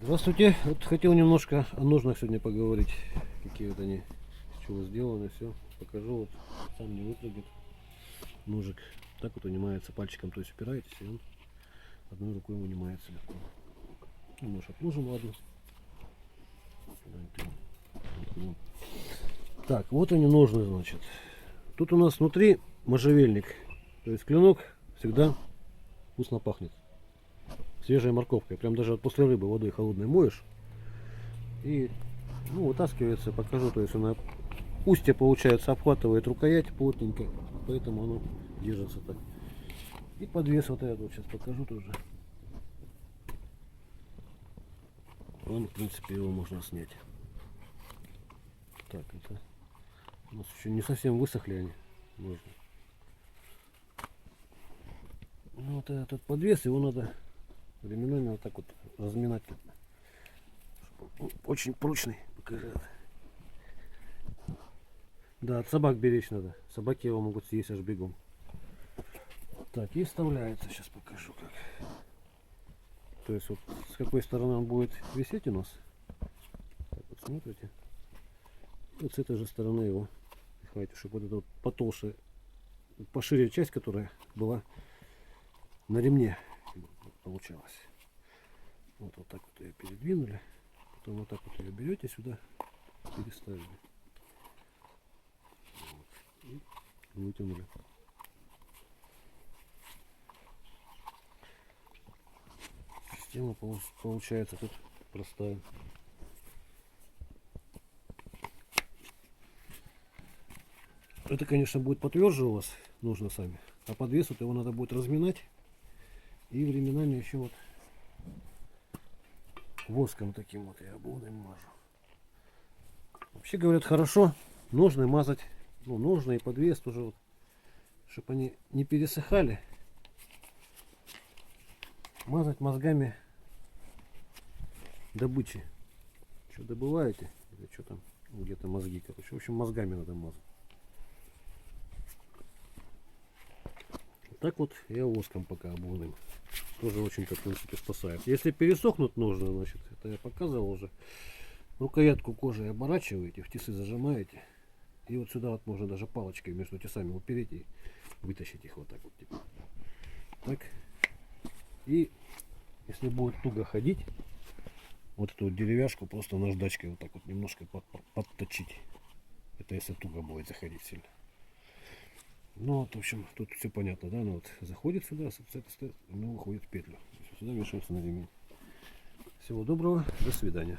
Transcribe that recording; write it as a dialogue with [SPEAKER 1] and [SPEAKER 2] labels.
[SPEAKER 1] Здравствуйте. Вот хотел немножко о ножнах сегодня поговорить. Какие вот они, с чего сделаны, все. Покажу. Вот сам не выпрыгнет ножик. Так вот унимается пальчиком, то есть упираетесь, и он одной рукой унимается легко. Нож отложим, ладно. Так, вот они ножны, значит. Тут у нас внутри можжевельник. То есть клинок всегда вкусно пахнет. Свежей морковкой. Прям даже вот после рыбы водой холодной моешь. И вытаскивается, покажу. То есть она устье, получается, обхватывает рукоять плотненько. Поэтому оно держится так. И подвес вот этот вот сейчас покажу тоже. Он, в принципе, его можно снять. Так, это у нас еще не совсем высохли они. Можно. Ну, вот этот подвес, его надо временами вот так вот разминать. Очень прочный. Покажи. Да, от собак беречь надо. Собаки его могут съесть аж бегом. Так, и вставляется. Сейчас покажу как. То есть вот с какой стороны он будет висеть у нас. Так вот смотрите. Вот с этой же стороны его. Хватит, чтобы вот эта вот потолще, пошире часть, которая была на ремне, получалась. Вот так вот ее передвинули. Потом вот так вот ее берете сюда, переставили. Вот. И вытянули. Система получается тут простая. Это, конечно, будет потверже у вас, нужно сами. А подвес вот его надо будет разминать. И временами еще вот воском таким вот я обувным мажу. Вообще говорят, хорошо ножны мазать. Ну, ножны и подвес тоже вот, чтобы они не пересыхали. Мазать мозгами добычи. Что добываете? Или что там? Где-то мозги, короче. В общем, мозгами надо мазать. Так вот я воском пока обувным. Тоже очень-то, в принципе, спасает. Если пересохнут ножны, значит, это я показывал уже. Рукоятку кожей оборачиваете, в тисы зажимаете. И вот сюда вот можно даже палочкой между тесами упереть и вытащить их вот так вот. Типа. Так. И если будет туго ходить, вот эту вот деревяшку просто наждачкой вот так вот немножко подточить. Это если туго будет заходить сильно. Ну вот, в общем, тут все понятно, да? Ну вот заходит сюда, с этой стороны, ну, выходит в петлю. Сюда вешается на ремень. Всего доброго, до свидания.